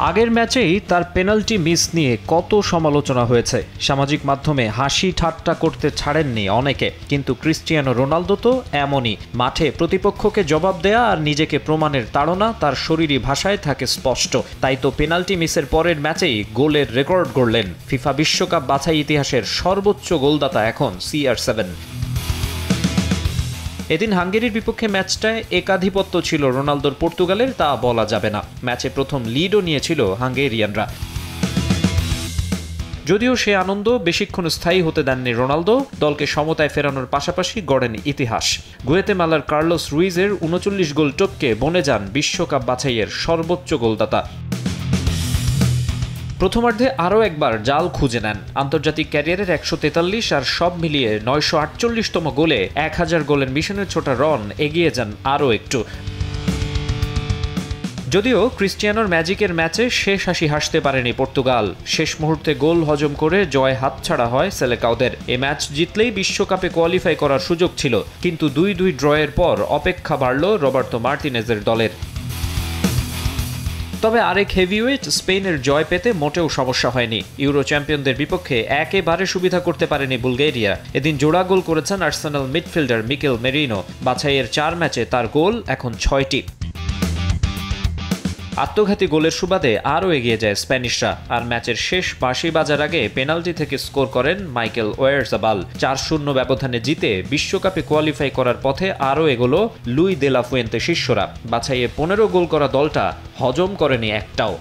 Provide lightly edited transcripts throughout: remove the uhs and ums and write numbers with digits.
আগের ম্যাচেই তার পেনাল্টি মিস নিয়ে কত সমালোচনা হয়েছে। সামাজিক মাধ্যমে হাসি ঠাট্টা করতে ছাড়েননি অনেকে, কিন্তু ক্রিস্টিয়ানো রোনালদো তো এমনই। মাঠে প্রতিপক্ষকে জবাব দেয়া আর নিজেকে প্রমাণের তাড়না তার শরীরী ভাষায় থাকে স্পষ্ট। তাই তো পেনাল্টি মিসের পরের ম্যাচেই গোলের রেকর্ড গড়লেন। ফিফা বিশ্বকাপ বাছাই ইতিহাসের সর্বোচ্চ গোলদাতা এখন CR7। এদিন হাঙ্গেরির বিপক্ষে ম্যাচটায় একাধিপত্য ছিল রোনালদোর পর্তুগালের, তা বলা যাবে না। ম্যাচে প্রথম লিডও নিয়েছিল হাঙ্গেরিয়ানরা। যদিও সে আনন্দ বেশিক্ষণ স্থায়ী হতে দেননি রোনালদো। দলকে সমতায় ফেরানোর পাশাপাশি গড়েন ইতিহাস। গুয়েতেমালার কার্লোস রুইজের 39 গোল টপকে বনে যান বিশ্বকাপ বাছাইয়ের সর্বোচ্চ গোলদাতা। প্রথমার্ধে আরও একবার জাল খুঁজে নেন। আন্তর্জাতিক ক্যারিয়ারের 143 আর সব মিলিয়ে 948তম গোলে 1000 গোলের মিশনের ছোটা রন এগিয়ে যান আরও একটু। যদিও ক্রিস্টিয়ানোর ম্যাজিকের ম্যাচে শেষ হাসি হাসতে পারেনি পর্তুগাল। শেষ মুহূর্তে গোল হজম করে জয় হাতছাড়া হয় সেলেকাওদের। এ ম্যাচ জিতলেই বিশ্বকাপে কোয়ালিফাই করার সুযোগ ছিল, কিন্তু 2-2 ড্রয়ের পর অপেক্ষা বাড়ল রবার্তো মার্টিনেজের দলের। তবে আরেক হেভিওয়েট স্পেনের জয় পেতে মোটেও সমস্যা হয়নি। ইউরো চ্যাম্পিয়নদের বিপক্ষে একেবারে সুবিধা করতে পারেনি বুলগেরিয়া। এদিন জোড়া গোল করেছেন আর্সেনাল মিডফিল্ডার মিকেল মেরিনো। বাছাইয়ের 4 ম্যাচে তার গোল এখন 6টি। আত্মঘাতী গোলের সুবাদে আরও এগিয়ে যায় স্প্যানিশরা। আর ম্যাচের শেষ বাঁশি বাজার আগে পেনাল্টি থেকে স্কোর করেন মাইকেল ওয়ারজাবাল। 4-0 ব্যবধানে জিতে বিশ্বকাপে কোয়ালিফাই করার পথে আরও এগোলো লুই দে লা ফুয়েন্তে শিষ্যরা। বাছাইয়ে 15 গোল করা দলটা হজম করেনি একটাও।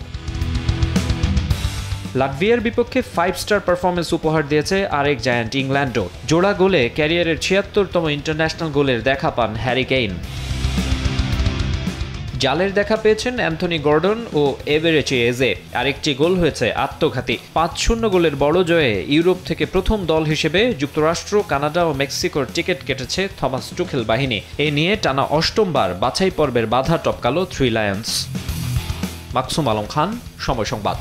লাটভিয়ার বিপক্ষে 5 স্টার পারফরমেন্স উপহার দিয়েছে আরেক জায়ান্ট ইংল্যান্ডও। জোড়া গোলে ক্যারিয়ারের 76তম ইন্টারন্যাশনাল গোলের দেখা পান হ্যারি কেইন। জালের দেখা পেয়েছেন অ্যান্থনি গর্ডন ও এবেরেচি এজে। আরেকটি গোল হয়েছে আত্মঘাতী। 5-0 গোলের বড় জয়ে ইউরোপ থেকে প্রথম দল হিসেবে যুক্তরাষ্ট্র, কানাডা ও মেক্সিকোর টিকিট কেটেছে থমাস টুখেল বাহিনী। এ নিয়ে টানা 8ম বাছাই পর্বের বাধা টপকালো 3 লায়ন্স। মাকসুম আলম খান, সময় সংবাদ।